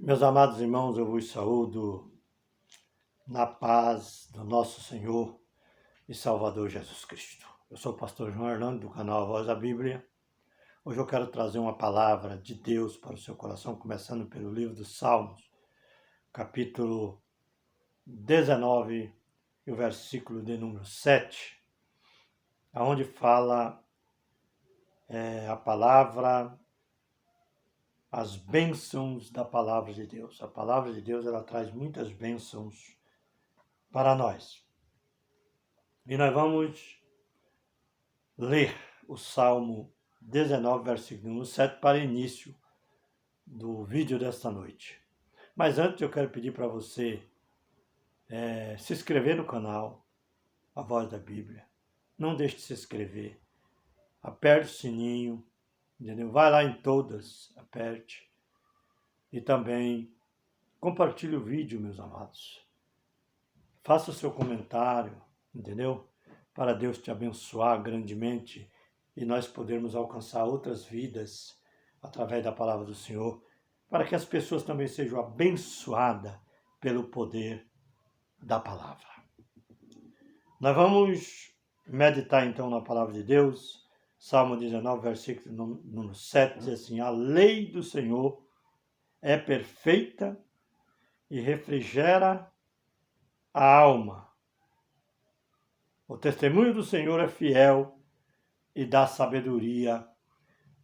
Meus amados irmãos, eu vos saúdo na paz do nosso Senhor e Salvador Jesus Cristo. Eu sou o pastor João Hernando, do canal A Voz da Bíblia. Hoje eu quero trazer uma palavra de Deus para o seu coração, começando pelo livro dos Salmos, capítulo 19, e o versículo de número 7, onde fala a palavra, as bênçãos da palavra de Deus. A palavra de Deus, ela traz muitas bênçãos para nós. E nós vamos ler o Salmo 19, versículo 7, para início do vídeo desta noite. Mas antes eu quero pedir para você se inscrever no canal A Voz da Bíblia. Não deixe de se inscrever. Aperte o sininho, entendeu? Vai lá em todas, aperte. E também compartilhe o vídeo, meus amados. Faça o seu comentário, entendeu? Para Deus te abençoar grandemente e nós podermos alcançar outras vidas através da palavra do Senhor, para que as pessoas também sejam abençoadas pelo poder da palavra. Nós vamos meditar então na palavra de Deus. Salmo 19, versículo número 7, diz assim: a lei do Senhor é perfeita e refrigera a alma. O testemunho do Senhor é fiel e dá sabedoria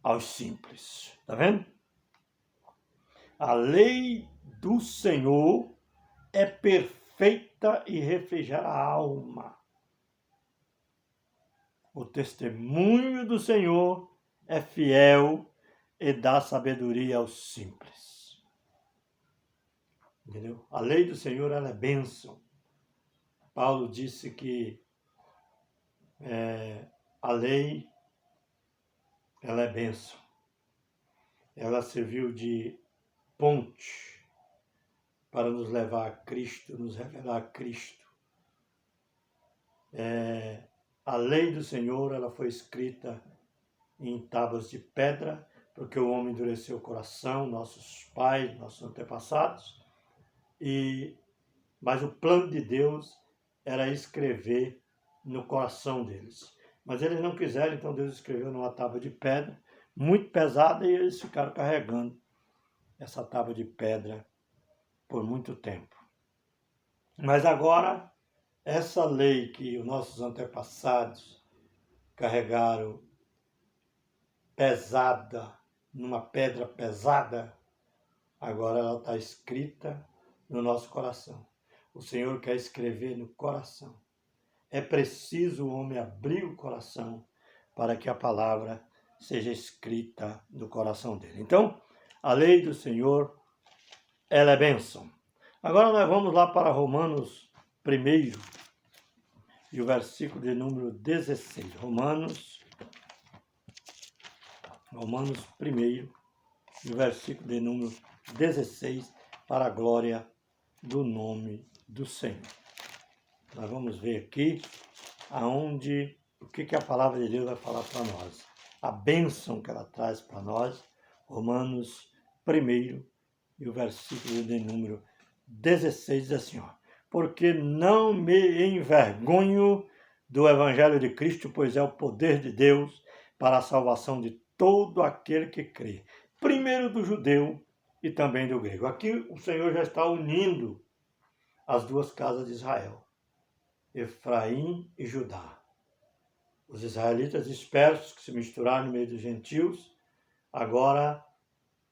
aos simples. Está vendo? A lei do Senhor é perfeita e refrigera a alma. O testemunho do Senhor é fiel e dá sabedoria aos simples. Entendeu? A lei do Senhor, ela é bênção. Paulo disse que a lei, ela é bênção. Ela serviu de ponte para nos levar a Cristo, nos revelar a Cristo. A lei do Senhor, ela foi escrita em tábuas de pedra, porque o homem endureceu o coração, nossos pais, nossos antepassados, mas o plano de Deus era escrever no coração deles. Mas eles não quiseram, então Deus escreveu numa tábua de pedra, muito pesada, e eles ficaram carregando essa tábua de pedra por muito tempo. Mas agora, essa lei que os nossos antepassados carregaram pesada, numa pedra pesada, agora ela está escrita no nosso coração. O Senhor quer escrever no coração. É preciso o homem abrir o coração para que a palavra seja escrita no coração dele. Então, a lei do Senhor, ela é bênção. Agora nós vamos lá para Romanos 1, e o versículo de número 16. Romanos 1, e o versículo de número 16, para a glória do nome do Senhor. Nós vamos ver aqui o que a palavra de Deus vai falar para nós. A bênção que ela traz para nós. Romanos 1, e o versículo de número 16 diz assim: porque não me envergonho do evangelho de Cristo, pois é o poder de Deus para a salvação de todo aquele que crê, primeiro do judeu e também do grego. Aqui o Senhor já está unindo as duas casas de Israel, Efraim e Judá. Os israelitas dispersos que se misturaram no meio dos gentios, agora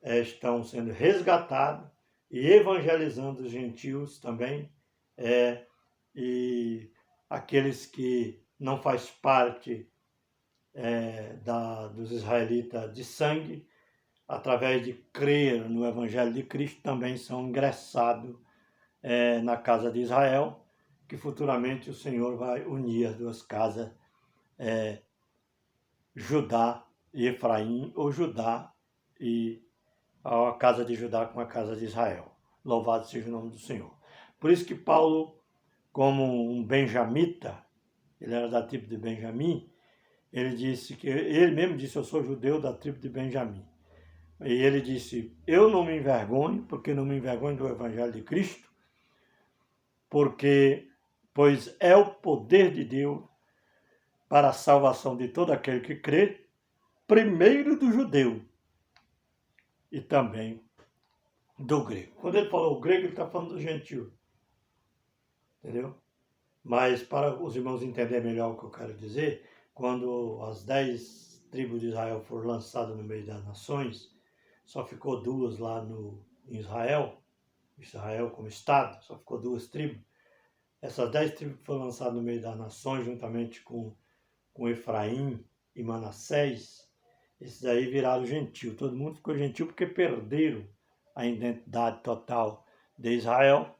estão sendo resgatados e evangelizando os gentios também, e aqueles que não faz parte dos israelitas de sangue, através de crer no evangelho de Cristo, também são ingressados na casa de Israel, que futuramente o Senhor vai unir as duas casas, Judá e Efraim, ou Judá e a casa de Judá com a casa de Israel. Louvado seja o nome do Senhor. Por isso que Paulo, como um benjamita, ele era da tribo de Benjamim, ele mesmo disse: eu sou judeu da tribo de Benjamim. E ele disse, eu não me envergonho, porque não me envergonho do Evangelho de Cristo, pois é o poder de Deus para a salvação de todo aquele que crê, primeiro do judeu e também do grego. Quando ele falou o grego, ele está falando do gentio. Entendeu? Mas para os irmãos entenderem melhor o que eu quero dizer, quando as 10 tribos de Israel foram lançadas no meio das nações, só ficou 2 lá em Israel como estado, só ficou 2 tribos. Essas 10 tribos que foram lançadas no meio das nações, juntamente com Efraim e Manassés, esses aí viraram gentil. Todo mundo ficou gentil porque perderam a identidade total de Israel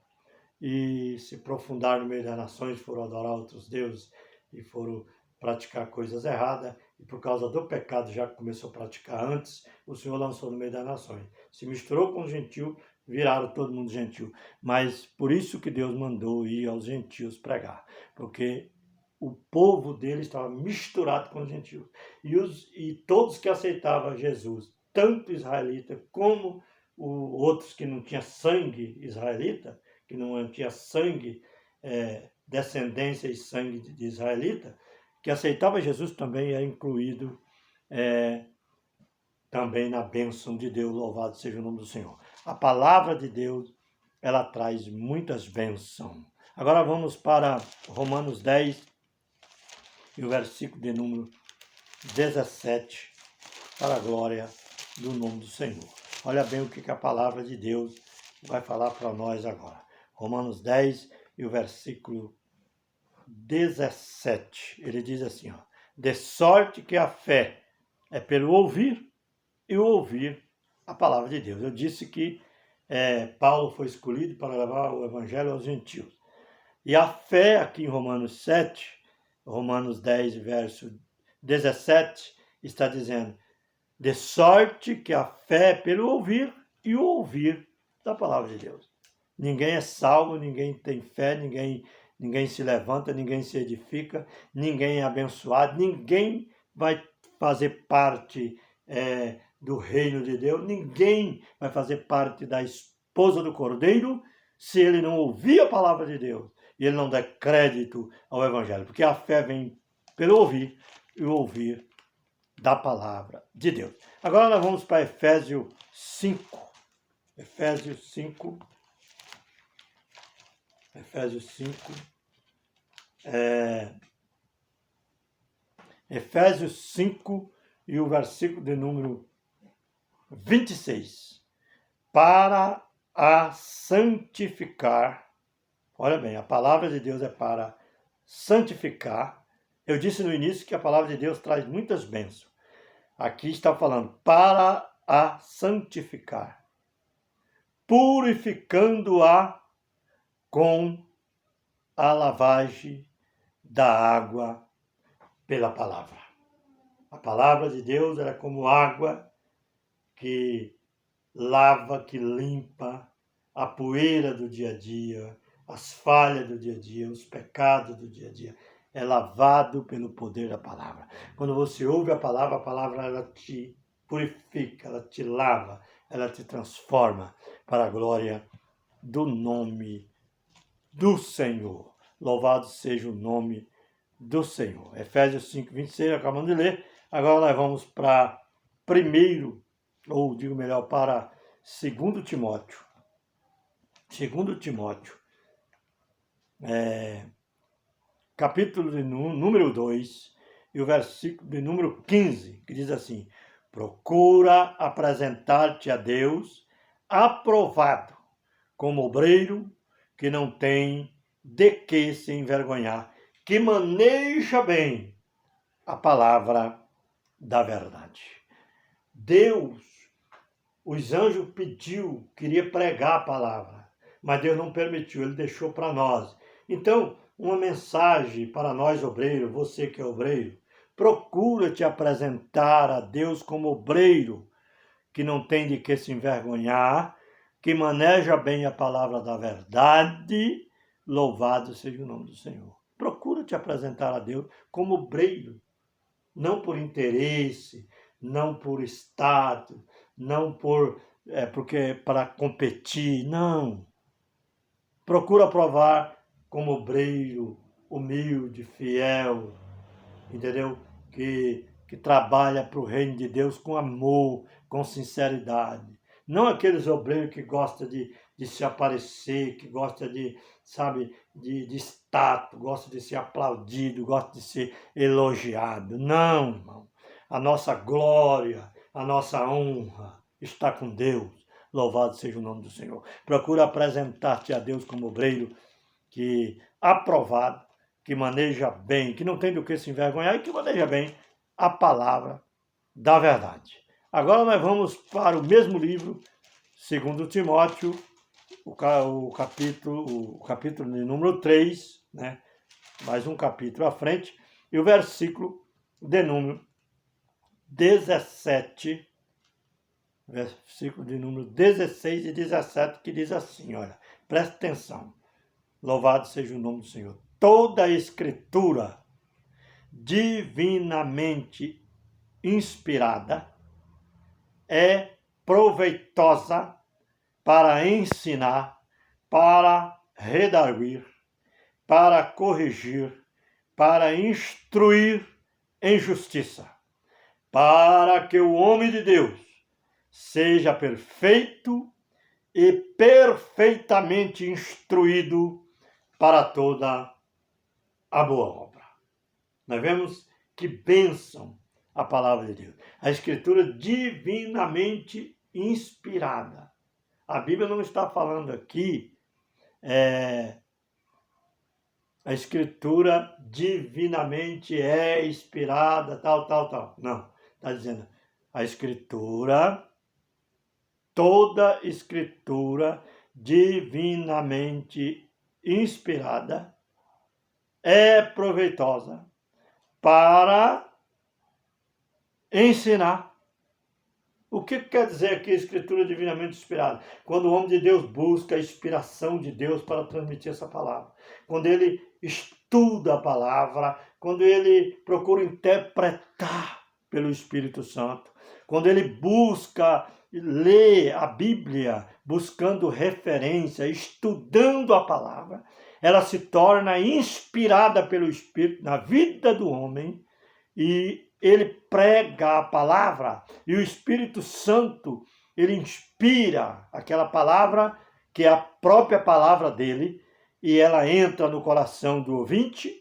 e se aprofundaram no meio das nações, foram adorar outros deuses e foram praticar coisas erradas. E por causa do pecado, já que começou a praticar antes, o Senhor lançou no meio das nações. Se misturou com os gentios, viraram todo mundo gentil. Mas por isso que Deus mandou ir aos gentios pregar, porque o povo dele estava misturado com os gentios. E todos que aceitavam Jesus, tanto israelita como outros que não tinham sangue israelita, que não tinha sangue, descendência e sangue de israelita, que aceitava Jesus também é incluído também na bênção de Deus, louvado seja o nome do Senhor. A palavra de Deus, ela traz muitas bênçãos. Agora vamos para Romanos 10 e o versículo de número 17, para a glória do nome do Senhor. Olha bem o que a palavra de Deus vai falar para nós agora. Romanos 10 e o versículo 17. Ele diz assim, ó, de sorte que a fé é pelo ouvir e o ouvir a palavra de Deus. Eu disse que Paulo foi escolhido para levar o evangelho aos gentios. E a fé aqui em Romanos 10, verso 17, está dizendo, de sorte que a fé é pelo ouvir e o ouvir da palavra de Deus. Ninguém é salvo, ninguém tem fé, ninguém se levanta, ninguém se edifica, ninguém é abençoado, ninguém vai fazer parte do reino de Deus, ninguém vai fazer parte da esposa do Cordeiro se ele não ouvir a palavra de Deus e ele não der crédito ao Evangelho, porque a fé vem pelo ouvir e o ouvir da palavra de Deus. Agora nós vamos para Efésios 5. Efésios 5. Efésios 5 e o versículo de número 26. Para a santificar. Olha bem, a palavra de Deus é para santificar. Eu disse no início que a palavra de Deus traz muitas bênçãos. Aqui está falando para a santificar, purificando-a com a lavagem da água pela palavra. A palavra de Deus é como água que lava, que limpa a poeira do dia a dia, as falhas do dia a dia, os pecados do dia a dia. É lavado pelo poder da palavra. Quando você ouve a palavra ela te purifica, ela te lava, ela te transforma para a glória do nome do Senhor. Louvado seja o nome do Senhor. Efésios 5, 26, acabamos de ler. Agora nós vamos para para 2 Timóteo. 2 Timóteo. Capítulo de número 2 e o versículo de número 15, que diz assim, procura apresentar-te a Deus aprovado, como obreiro que não tem de que se envergonhar, que maneja bem a palavra da verdade. Deus, os anjos queria pregar a palavra, mas Deus não permitiu, ele deixou para nós. Então, uma mensagem para nós obreiros, você que é obreiro, procura te apresentar a Deus como obreiro, que não tem de que se envergonhar, que maneja bem a palavra da verdade, louvado seja o nome do Senhor. Procura te apresentar a Deus como obreiro, não por interesse, não por status, não porque para competir, não. Procura provar como obreiro, humilde, fiel, entendeu? Que trabalha para o reino de Deus com amor, com sinceridade. Não aqueles obreiros que gostam de se aparecer, que gostam de, sabe, de status, gostam de ser aplaudido, gostam de ser elogiado. Não, irmão. A nossa glória, a nossa honra está com Deus. Louvado seja o nome do Senhor. Procura apresentar-te a Deus como obreiro que aprovado, que maneja bem, que não tem do que se envergonhar e que maneja bem a palavra da verdade. Agora nós vamos para o mesmo livro, 2 Timóteo, o capítulo de número 3, né? Mais um capítulo à frente, e o versículo de número 17, versículo de número 16 e 17, que diz assim, olha, presta atenção. Louvado seja o nome do Senhor. Toda a Escritura divinamente inspirada é proveitosa para ensinar, para redarguir, para corrigir, para instruir em justiça, para que o homem de Deus seja perfeito e perfeitamente instruído para toda a boa obra. Nós vemos que bênção a palavra de Deus. A Escritura divinamente inspirada. A Bíblia não está falando aqui a Escritura divinamente é inspirada, tal. Não, está dizendo a Escritura, toda Escritura divinamente inspirada é proveitosa para ensinar. O que quer dizer aqui a Escritura divinamente inspirada? Quando o homem de Deus busca a inspiração de Deus para transmitir essa palavra. Quando ele estuda a palavra, quando ele procura interpretar pelo Espírito Santo, quando ele busca ler a Bíblia, buscando referência, estudando a palavra, ela se torna inspirada pelo Espírito na vida do homem e ele prega a palavra e o Espírito Santo, ele inspira aquela palavra que é a própria palavra dele e ela entra no coração do ouvinte.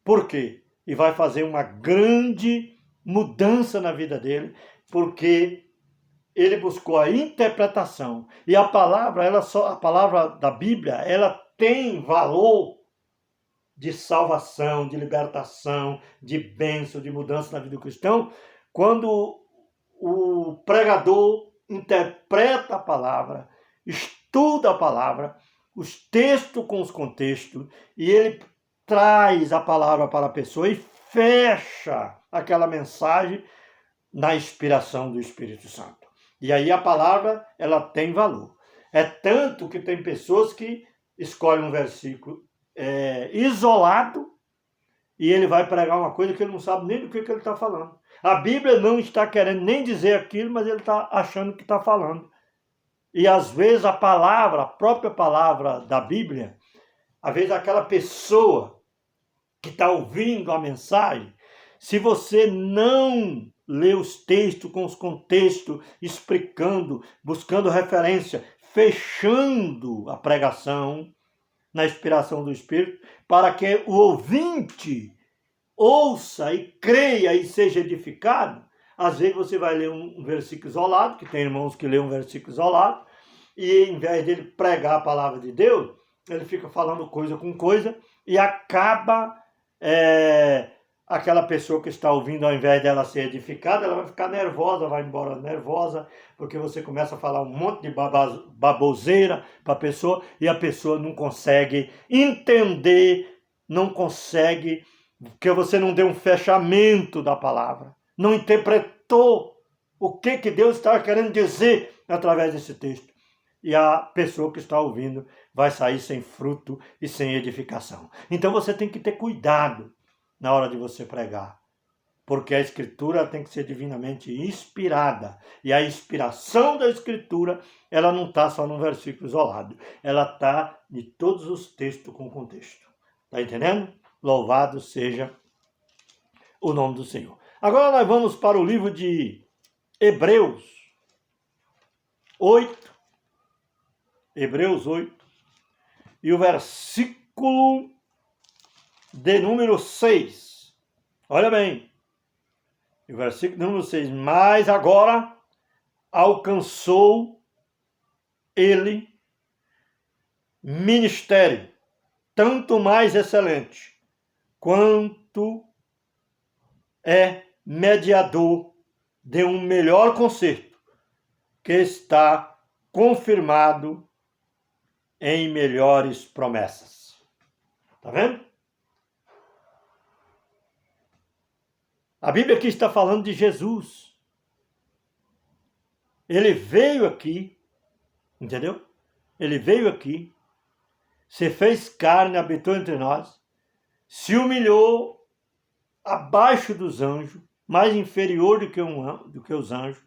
Por quê? E vai fazer uma grande mudança na vida dele, porque ele buscou a interpretação. E a palavra, a palavra da Bíblia, ela tem valor de salvação, de libertação, de bênção, de mudança na vida do cristão, quando o pregador interpreta a palavra, estuda a palavra, os textos com os contextos, e ele traz a palavra para a pessoa e fecha aquela mensagem na inspiração do Espírito Santo. E aí a palavra, ela tem valor. É tanto que tem pessoas que escolhem um versículo isolado e ele vai pregar uma coisa que ele não sabe nem do que ele está falando. A Bíblia não está querendo nem dizer aquilo, mas ele está achando que está falando. E às vezes a própria palavra da Bíblia, às vezes aquela pessoa que está ouvindo a mensagem, se você não lê os textos com os contextos, explicando, buscando referência, fechando a pregação na inspiração do Espírito, para que o ouvinte ouça e creia e seja edificado. Às vezes você vai ler um versículo isolado, que tem irmãos que lêem um versículo isolado, e em vez dele pregar a palavra de Deus, ele fica falando coisa com coisa, e acaba aquela pessoa que está ouvindo, ao invés dela ser edificada, ela vai ficar nervosa, vai embora nervosa, porque você começa a falar um monte de baboseira para a pessoa, e a pessoa não consegue entender, não consegue, porque você não deu um fechamento da palavra, não interpretou o que Deus estava querendo dizer através desse texto. E a pessoa que está ouvindo vai sair sem fruto e sem edificação. Então você tem que ter cuidado na hora de você pregar. porque a Escritura tem que ser divinamente inspirada. E a inspiração da Escritura, ela não está só num versículo isolado. Ela está de todos os textos com contexto. Está entendendo? Louvado seja o nome do Senhor. Agora nós vamos para o livro de Hebreus 8. Hebreus 8. E o versículo de número 6. Olha bem. O versículo número 6. Mas agora alcançou ele ministério, tanto mais excelente, quanto é mediador de um melhor concerto, que está confirmado em melhores promessas. Está vendo? A Bíblia aqui está falando de Jesus. Ele veio aqui, entendeu? Ele veio aqui, se fez carne, habitou entre nós, se humilhou abaixo dos anjos, mais inferior do que os anjos,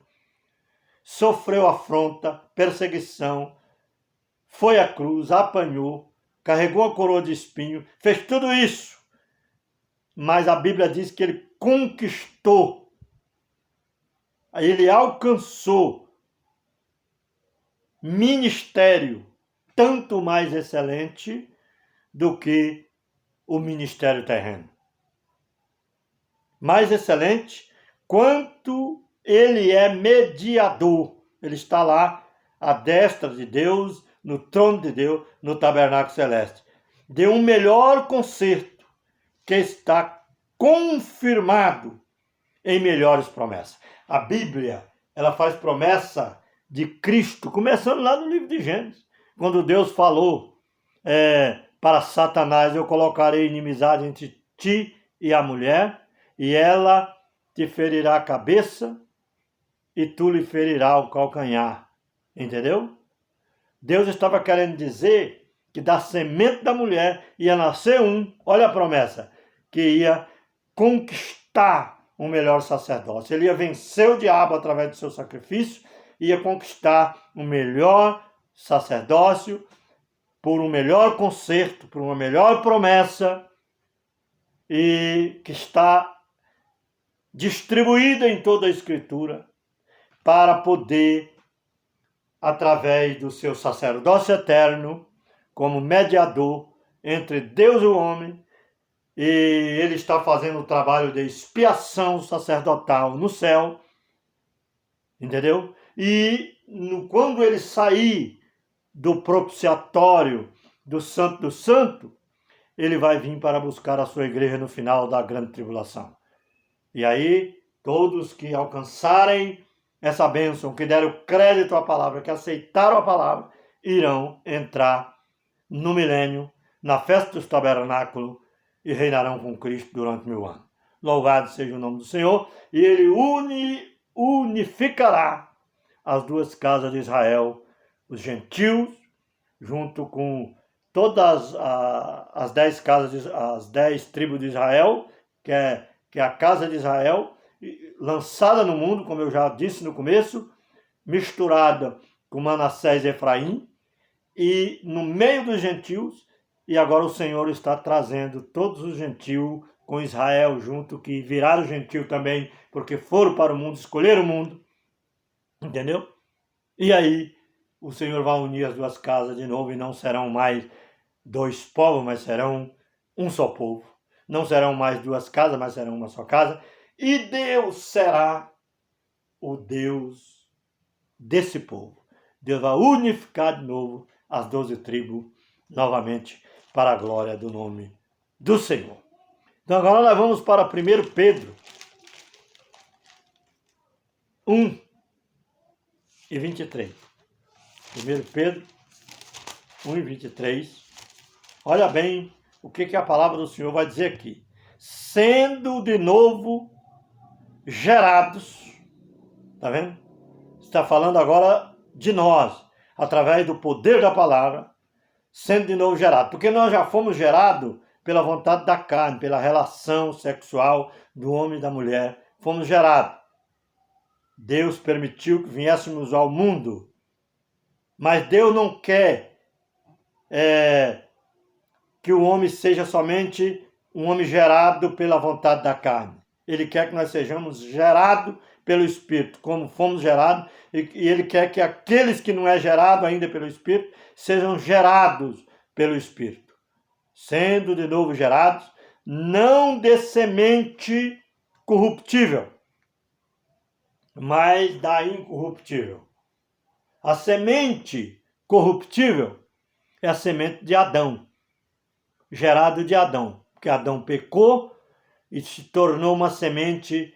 sofreu afronta, perseguição, foi à cruz, apanhou, carregou a coroa de espinho, fez tudo isso. Mas a Bíblia diz que ele conquistou, ele alcançou ministério tanto mais excelente do que o ministério terreno. Mais excelente, quanto ele é mediador. Ele está lá à destra de Deus, no trono de Deus, no tabernáculo celeste. De um melhor concerto que está confirmado em melhores promessas. A Bíblia, ela faz promessa de Cristo, começando lá no livro de Gênesis, quando Deus falou para Satanás: eu colocarei inimizade entre ti e a mulher, e ela te ferirá a cabeça e tu lhe ferirá o calcanhar. Entendeu? Deus estava querendo dizer que da semente da mulher ia nascer olha a promessa, que ia conquistar um melhor sacerdócio. Ele ia vencer o diabo através do seu sacrifício, ia conquistar um melhor sacerdócio, por um melhor concerto, por uma melhor promessa, e que está distribuída em toda a Escritura, para poder, através do seu sacerdócio eterno, como mediador entre Deus e o homem, e ele está fazendo o trabalho de expiação sacerdotal no céu, entendeu? E quando ele sair do propiciatório do Santo, ele vai vir para buscar a sua igreja no final da grande tribulação. E aí, todos que alcançarem essa bênção, que deram crédito à palavra, que aceitaram a palavra, irão entrar no milênio, na festa dos tabernáculos, e reinarão com Cristo durante 1000 anos. Louvado seja o nome do Senhor, e ele unificará as duas casas de Israel, os gentios, junto com todas as 10 casas, as 10 tribos de Israel, que é a casa de Israel, lançada no mundo, como eu já disse no começo, misturada com Manassés e Efraim, e no meio dos gentios, e agora o Senhor está trazendo todos os gentios com Israel junto, que viraram gentio também, porque foram para o mundo, escolheram o mundo, entendeu? E aí o Senhor vai unir as duas casas de novo, e não serão mais 2 povos, mas serão um só povo. Não serão mais 2 casas, mas serão uma só casa. E Deus será o Deus desse povo. Deus vai unificar de novo as 12 tribos, novamente, para a glória do nome do Senhor. Então agora nós vamos para 1 Pedro 1 e 23. 1 Pedro 1 e 23. Olha bem o que a palavra do Senhor vai dizer aqui. Sendo de novo gerados, tá vendo? Está falando agora de nós, através do poder da palavra, sendo de novo gerados. Porque nós já fomos gerados pela vontade da carne, pela relação sexual do homem e da mulher, fomos gerados. Deus permitiu que viéssemos ao mundo, mas Deus não quer que o homem seja somente um homem gerado pela vontade da carne. Ele quer que nós sejamos gerados pelo Espírito, como fomos gerados, e Ele quer que aqueles que não é gerado ainda pelo Espírito, sejam gerados pelo Espírito. Sendo de novo gerados, não de semente corruptível, mas da incorruptível. A semente corruptível é a semente de Adão, gerado de Adão, porque Adão pecou e se tornou uma semente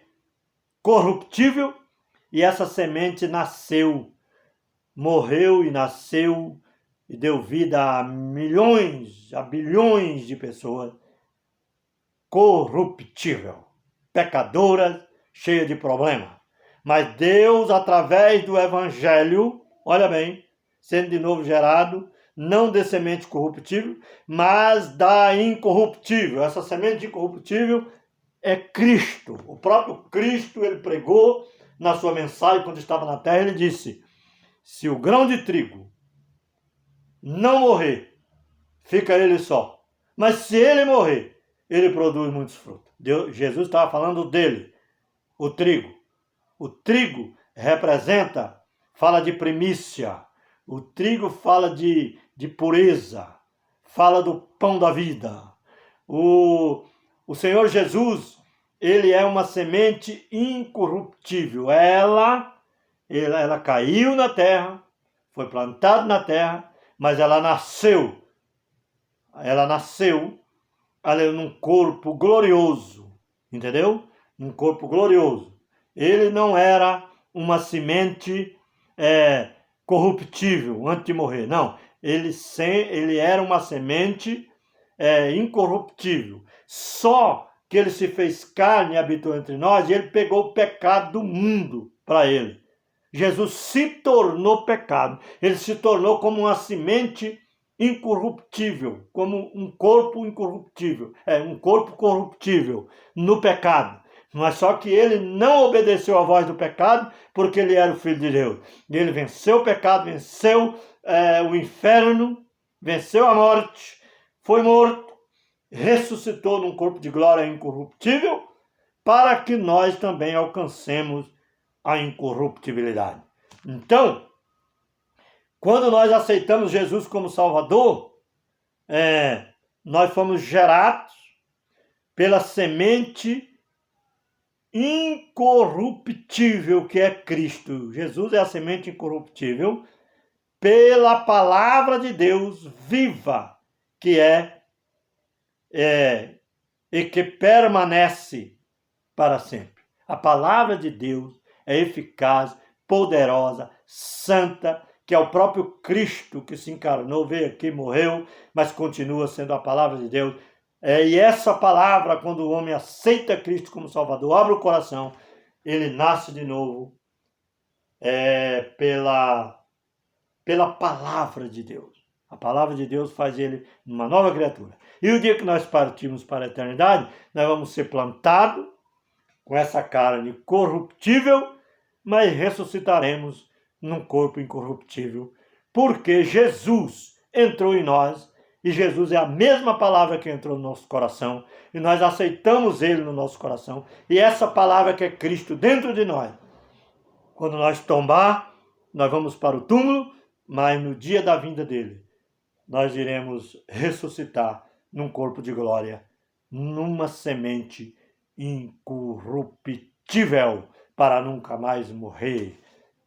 corruptível, e essa semente nasceu, morreu e nasceu e deu vida a milhões, a bilhões de pessoas corruptível, pecadoras, cheias de problemas. Mas Deus, através do Evangelho, olha bem, sendo de novo gerado, não de semente corruptível, mas da incorruptível. Essa semente incorruptível é Cristo. O próprio Cristo, ele pregou na sua mensagem, quando estava na terra, ele disse: se o grão de trigo não morrer, fica ele só. Mas se ele morrer, ele produz muitos frutos. Jesus estava falando dele, o trigo. O trigo representa, fala de primícia. O trigo fala de pureza, fala do pão da vida. O Senhor Jesus, ele é uma semente incorruptível. Ela caiu na terra, foi plantada na terra, mas ela nasceu num corpo glorioso, entendeu? Num corpo glorioso. Ele não era uma semente corruptível antes de morrer, não. Ele era uma semente incorruptível. Só que ele se fez carne e habitou entre nós, e ele pegou o pecado do mundo para ele. Jesus se tornou pecado. Ele se tornou como uma semente incorruptível, como um corpo incorruptível, um corpo corruptível no pecado. Mas só que ele não obedeceu à voz do pecado, porque ele era o Filho de Deus. E ele venceu o pecado, venceu o inferno, venceu a morte, foi morto, ressuscitou num corpo de glória incorruptível, para que nós também alcancemos a incorruptibilidade. Então, quando nós aceitamos Jesus como Salvador, nós fomos gerados pela semente incorruptível que é Cristo. Jesus é a semente incorruptível pela palavra de Deus viva, que e que permanece para sempre. A palavra de Deus é eficaz, poderosa, santa, que é o próprio Cristo que se encarnou, veio aqui, morreu, mas continua sendo a palavra de Deus. E essa palavra, quando o homem aceita Cristo como Salvador, abre o coração, ele nasce de novo pela palavra de Deus. A palavra de Deus faz ele uma nova criatura. E o dia que nós partimos para a eternidade, nós vamos ser plantados com essa carne corruptível, mas ressuscitaremos num corpo incorruptível, porque Jesus entrou em nós, e Jesus é a mesma palavra que entrou no nosso coração, e nós aceitamos ele no nosso coração, e essa palavra que é Cristo dentro de nós. Quando nós tombar, nós vamos para o túmulo, mas no dia da vinda dele, nós iremos ressuscitar num corpo de glória, numa semente incorruptível, para nunca mais morrer,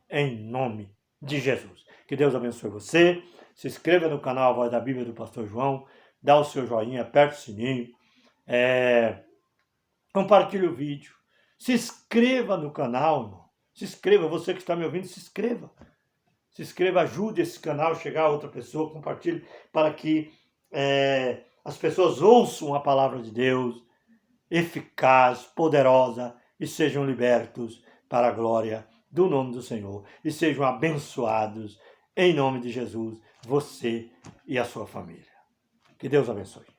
em nome de Jesus. Que Deus abençoe você. Se inscreva no canal A Voz da Bíblia do Pastor João, dá o seu joinha, aperta o sininho, compartilhe o vídeo, se inscreva no canal, irmão. Se inscreva, você que está me ouvindo, se inscreva. Se inscreva, ajude esse canal a chegar a outra pessoa, compartilhe para que as pessoas ouçam a palavra de Deus, eficaz, poderosa, e sejam libertos para a glória do nome do Senhor, e sejam abençoados em nome de Jesus, você e a sua família. Que Deus abençoe.